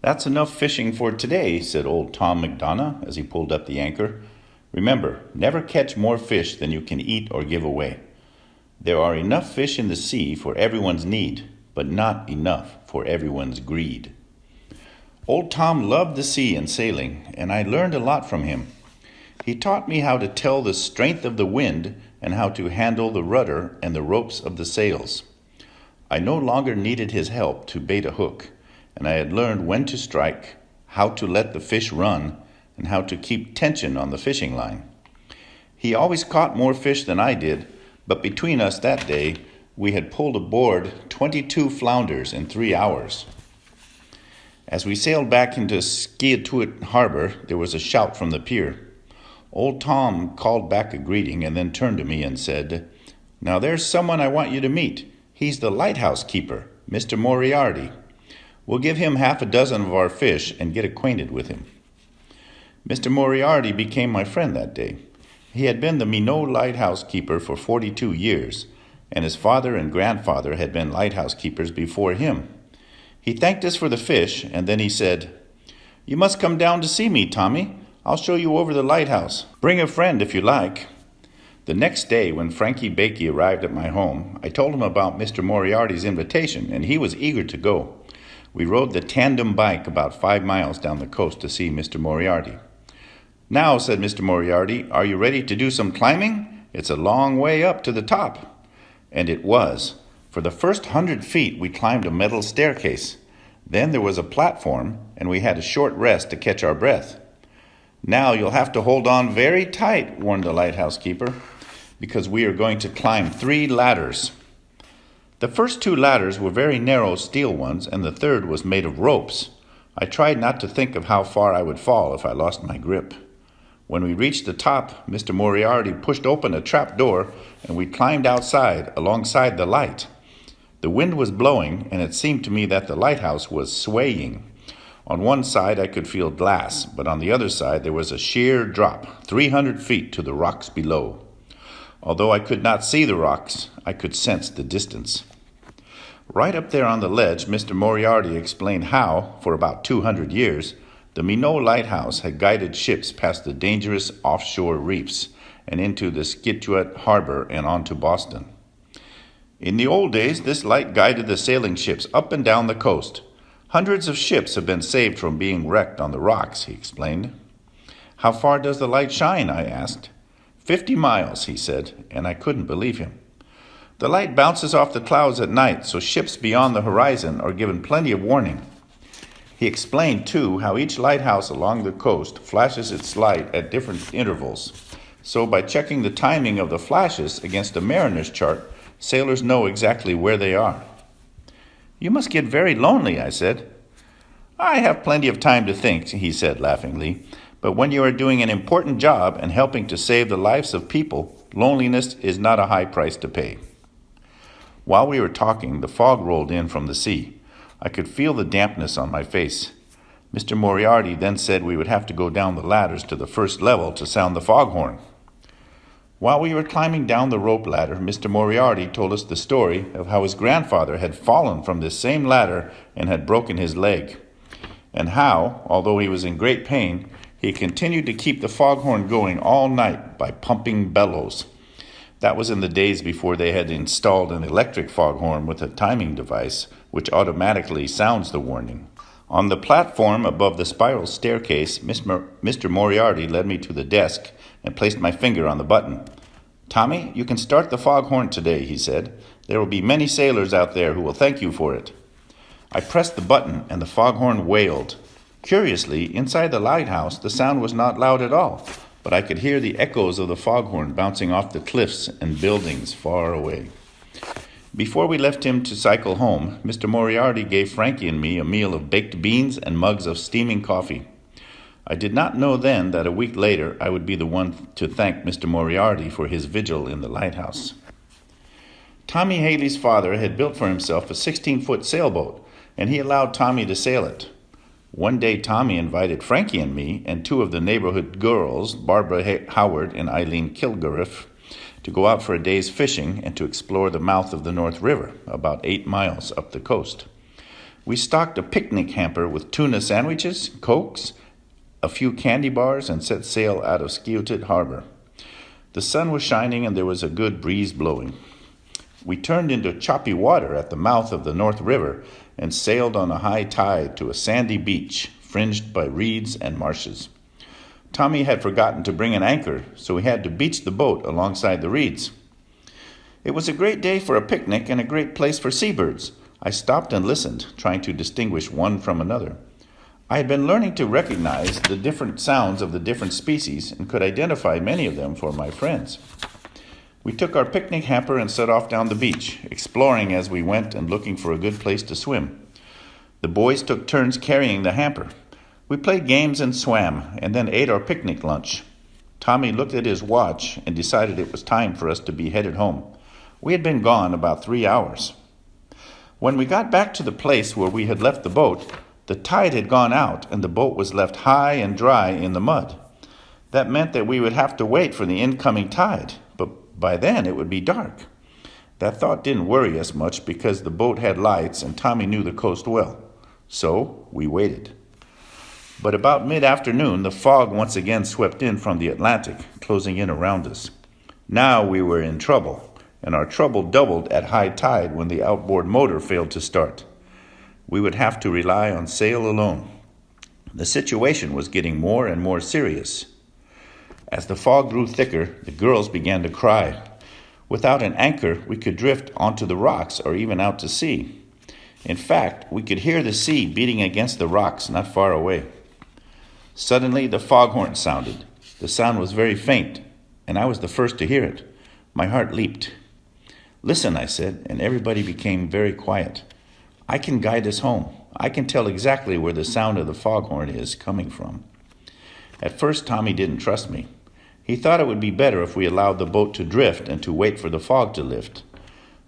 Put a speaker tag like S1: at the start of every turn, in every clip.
S1: "That's enough fishing for today," said old Tom McDonough as he pulled up the anchor. "Remember, never catch more fish than you can eat or give away. There are enough fish in the sea for everyone's need, but not enough for everyone's greed." Old Tom loved the sea and sailing, and I learned a lot from him. He taught me how to tell the strength of the wind and how to handle the rudder and the ropes of the sails. I no longer needed his help to bait a hook, and I had learned when to strike, how to let the fish run, and how to keep tension on the fishing line. He always caught more fish than I did, but between us that day, we had pulled aboard 22 flounders in 3 hours. As we sailed back into Skiatuit Harbor, there was a shout from the pier. Old Tom called back a greeting and then turned to me and said, "Now there's someone I want you to meet. He's the lighthouse keeper, Mr. Moriarty. We'll give him half a dozen of our fish and get acquainted with him." Mr. Moriarty became my friend that day. He had been the Minot lighthouse keeper for 42 years, and his father and grandfather had been lighthouse keepers before him. He thanked us for the fish, and then he said, "You must come down to see me, Tommy. I'll show you over the lighthouse. Bring a friend if you like." The next day, when Frankie Bakey arrived at my home, I told him about Mr. Moriarty's invitation, and he was eager to go. We rode the tandem bike about 5 miles down the coast to see Mr. Moriarty. "Now," said Mr. Moriarty, "are you ready to do some climbing? It's a long way up to the top." And it was. For the first 100 feet, we climbed a metal staircase. Then there was a platform, and we had a short rest to catch our breath. "Now you'll have to hold on very tight," warned the lighthouse keeper, "because we are going to climb 3 ladders. The first 2 ladders were very narrow steel ones, and the third was made of ropes. I tried not to think of how far I would fall if I lost my grip. When we reached the top, Mr. Moriarty pushed open a trap door, and we climbed outside alongside the light. The wind was blowing, and it seemed to me that the lighthouse was swaying. On one side I could feel glass, but on the other side there was a sheer drop, 300 feet to the rocks below. Although I could not see the rocks, I could sense the distance. Right up there on the ledge, Mr. Moriarty explained how, for about 200 years, the Minot Lighthouse had guided ships past the dangerous offshore reefs and into the Skiatuit Harbor and on to Boston. In the old days, this light guided the sailing ships up and down the coast. Hundreds of ships have been saved from being wrecked on the rocks, he explained. "How far does the light shine?" I asked. 50 miles, he said, and I couldn't believe him. "The light bounces off the clouds at night, so ships beyond the horizon are given plenty of warning." He explained, too, how each lighthouse along the coast flashes its light at different intervals. So by checking the timing of the flashes against a mariner's chart, sailors know exactly where they are. "You must get very lonely," I said. "I have plenty of time to think," he said laughingly. "But when you are doing an important job and helping to save the lives of people, loneliness is not a high price to pay." While we were talking, the fog rolled in from the sea. I could feel the dampness on my face. Mr. Moriarty then said we would have to go down the ladders to the first level to sound the foghorn. While we were climbing down the rope ladder, Mr. Moriarty told us the story of how his grandfather had fallen from this same ladder and had broken his leg, and how, although he was in great pain, he continued to keep the foghorn going all night by pumping bellows. That was in the days before they had installed an electric foghorn with a timing device, which automatically sounds the warning. On the platform above the spiral staircase, Mr. Moriarty led me to the desk and placed my finger on the button. "Tommy, you can start the foghorn today," he said. "There will be many sailors out there who will thank you for it." I pressed the button, and the foghorn wailed. Curiously, inside the lighthouse, the sound was not loud at all, but I could hear the echoes of the foghorn bouncing off the cliffs and buildings far away. Before we left him to cycle home, Mr. Moriarty gave Frankie and me a meal of baked beans and mugs of steaming coffee. I did not know then that a week later I would be the one to thank Mr. Moriarty for his vigil in the lighthouse. Tommy Haley's father had built for himself a 16-foot sailboat, and he allowed Tommy to sail it. One day Tommy invited Frankie and me and 2 of the neighborhood girls, Barbara Howard and Eileen Kilgariff, to go out for a day's fishing and to explore the mouth of the North River, about 8 miles up the coast. We stocked a picnic hamper with tuna sandwiches, Cokes, a few candy bars, and set sail out of Skeotit Harbor. The sun was shining and there was a good breeze blowing. We turned into choppy water at the mouth of the North River and sailed on a high tide to a sandy beach fringed by reeds and marshes. Tommy had forgotten to bring an anchor, so we had to beach the boat alongside the reeds. It was a great day for a picnic and a great place for seabirds. I stopped and listened, trying to distinguish one from another. I had been learning to recognize the different sounds of the different species and could identify many of them for my friends. We took our picnic hamper and set off down the beach, exploring as we went and looking for a good place to swim. The boys took turns carrying the hamper. We played games and swam, and then ate our picnic lunch. Tommy looked at his watch and decided it was time for us to be headed home. We had been gone about 3 hours. When we got back to the place where we had left the boat, the tide had gone out and the boat was left high and dry in the mud. That meant that we would have to wait for the incoming tide, but by then it would be dark. That thought didn't worry us much because the boat had lights and Tommy knew the coast well. So we waited. But about mid-afternoon, the fog once again swept in from the Atlantic, closing in around us. Now we were in trouble, and our trouble doubled at high tide when the outboard motor failed to start. We would have to rely on sail alone. The situation was getting more and more serious. As the fog grew thicker, the girls began to cry. Without an anchor, we could drift onto the rocks or even out to sea. In fact, we could hear the sea beating against the rocks not far away. Suddenly, the foghorn sounded. The sound was very faint, and I was the first to hear it. My heart leaped. "Listen," I said, and everybody became very quiet. "I can guide us home. I can tell exactly where the sound of the foghorn is coming from." At first, Tommy didn't trust me. He thought it would be better if we allowed the boat to drift and to wait for the fog to lift.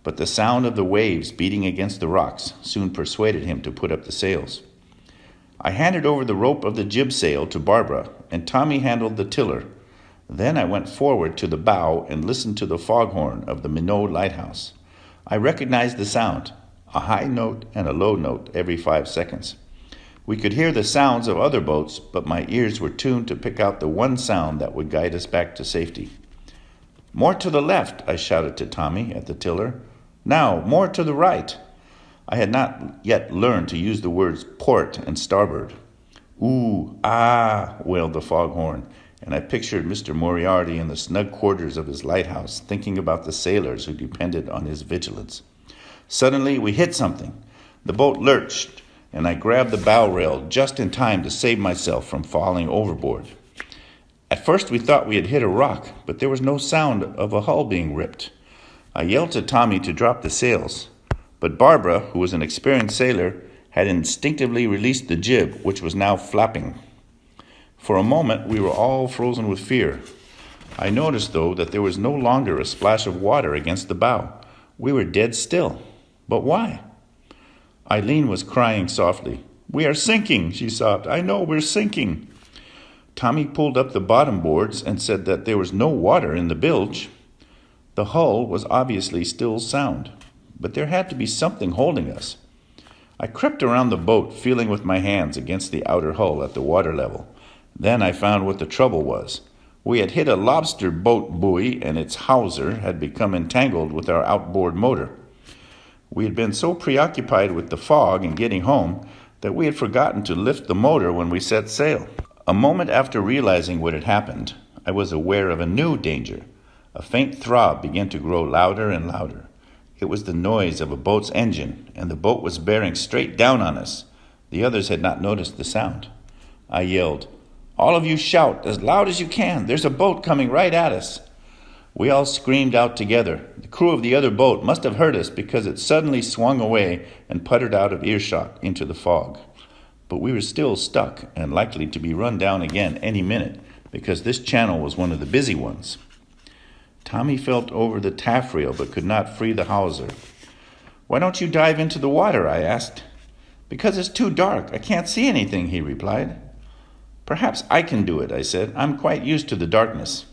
S1: But the sound of the waves beating against the rocks soon persuaded him to put up the sails. I handed over the rope of the jib sail to Barbara, and Tommy handled the tiller. Then I went forward to the bow and listened to the foghorn of the Minot lighthouse. I recognized the sound, a high note and a low note every 5 seconds. We could hear the sounds of other boats, but my ears were tuned to pick out the one sound that would guide us back to safety. "More to the left," I shouted to Tommy at the tiller. "Now, more to the right." I had not yet learned to use the words port and starboard. "Ooh, ah," wailed the foghorn, and I pictured Mr. Moriarty in the snug quarters of his lighthouse, thinking about the sailors who depended on his vigilance. Suddenly, we hit something. The boat lurched, and I grabbed the bow rail just in time to save myself from falling overboard. At first, we thought we had hit a rock, but there was no sound of a hull being ripped. I yelled to Tommy to drop the sails, but Barbara, who was an experienced sailor, had instinctively released the jib, which was now flapping. For a moment, we were all frozen with fear. I noticed, though, that there was no longer a splash of water against the bow. We were dead still. But why? Eileen was crying softly. "We are sinking," she sobbed. "I know, we're sinking." Tommy pulled up the bottom boards and said that there was no water in the bilge. The hull was obviously still sound, but there had to be something holding us. I crept around the boat, feeling with my hands against the outer hull at the water level. Then I found what the trouble was. We had hit a lobster boat buoy, and its hawser had become entangled with our outboard motor. We had been so preoccupied with the fog and getting home that we had forgotten to lift the motor when we set sail. A moment after realizing what had happened, I was aware of a new danger. A faint throb began to grow louder and louder. It was the noise of a boat's engine, and the boat was bearing straight down on us. The others had not noticed the sound. I yelled, "All of you shout as loud as you can. There's a boat coming right at us." We all screamed out together. The crew of the other boat must have heard us because it suddenly swung away and puttered out of earshot into the fog. But we were still stuck and likely to be run down again any minute because this channel was one of the busy ones. Tommy felt over the taffrail but could not free the hawser. "Why don't you dive into the water?" I asked. "Because it's too dark. I can't see anything," he replied. "Perhaps I can do it," I said. "I'm quite used to the darkness."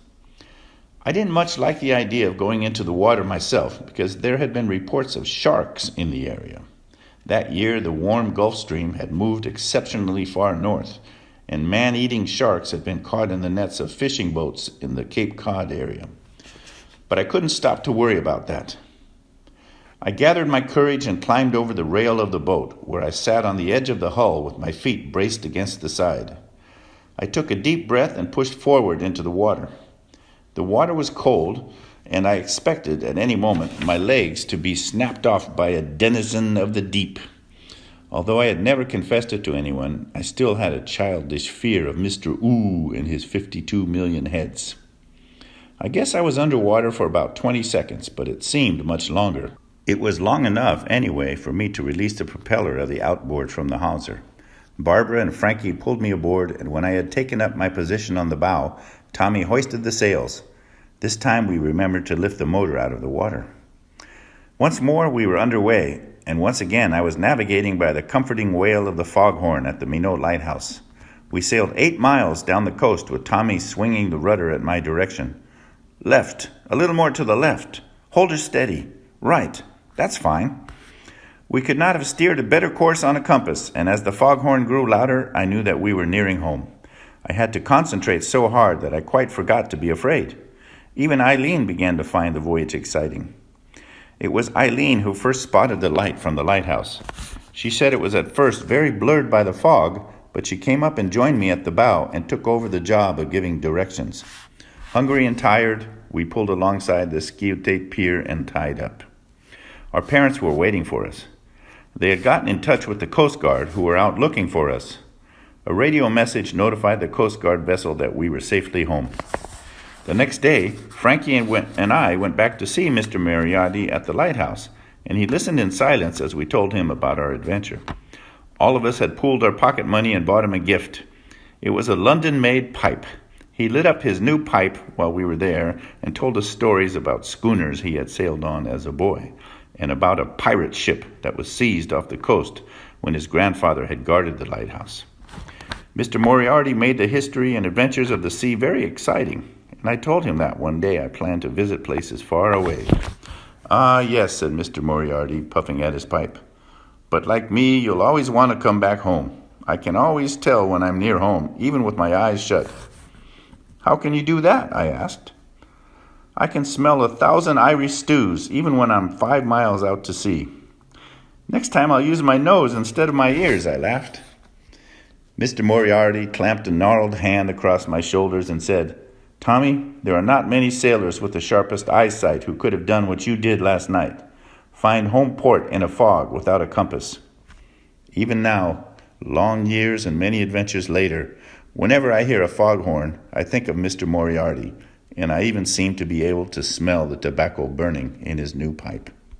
S1: I didn't much like the idea of going into the water myself because there had been reports of sharks in the area. That year, the warm Gulf Stream had moved exceptionally far north, and man-eating sharks had been caught in the nets of fishing boats in the Cape Cod area. But I couldn't stop to worry about that. I gathered my courage and climbed over the rail of the boat, where I sat on the edge of the hull with my feet braced against the side. I took a deep breath and pushed forward into the water. The water was cold, and I expected at any moment my legs to be snapped off by a denizen of the deep. Although I had never confessed it to anyone, I still had a childish fear of Mr. Ooh and his 52 million heads. I guess I was underwater for about 20 seconds, but it seemed much longer. It was long enough, anyway, for me to release the propeller of the outboard from the hawser. Barbara and Frankie pulled me aboard, and when I had taken up my position on the bow, Tommy hoisted the sails. This time we remembered to lift the motor out of the water. Once more we were underway, and once again I was navigating by the comforting wail of the foghorn at the Minot Lighthouse. We sailed 8 miles down the coast with Tommy swinging the rudder at my direction. Left, a little more to the left. Hold her steady. Right. That's fine. We could not have steered a better course on a compass, and as the foghorn grew louder, I knew that we were nearing home. I had to concentrate so hard that I quite forgot to be afraid. Even Eileen began to find the voyage exciting. It was Eileen who first spotted the light from the lighthouse. She said it was at first very blurred by the fog, but she came up and joined me at the bow and took over the job of giving directions. Hungry and tired, we pulled alongside the Skiotate Pier and tied up. Our parents were waiting for us. They had gotten in touch with the Coast Guard, who were out looking for us. A radio message notified the Coast Guard vessel that we were safely home. The next day, Frankie and I went back to see Mr. Moriarty at the lighthouse, and he listened in silence as we told him about our adventure. All of us had pooled our pocket money and bought him a gift. It was a London-made pipe. He lit up his new pipe while we were there and told us stories about schooners he had sailed on as a boy, and about a pirate ship that was seized off the coast when his grandfather had guarded the lighthouse. Mr. Moriarty made the history and adventures of the sea very exciting, and I told him that one day I planned to visit places far away. "Ah, yes," said Mr. Moriarty, puffing at his pipe. "But like me, you'll always want to come back home. I can always tell when I'm near home, even with my eyes shut." "How can you do that?" I asked. "I can smell 1,000 Irish stews, even when I'm 5 miles out to sea." "Next time I'll use my nose instead of my ears," I laughed. Mr. Moriarty clamped a gnarled hand across my shoulders and said, "Tommy, there are not many sailors with the sharpest eyesight who could have done what you did last night. Find home port in a fog without a compass." Even now, long years and many adventures later, whenever I hear a foghorn, I think of Mr. Moriarty, and I even seem to be able to smell the tobacco burning in his new pipe.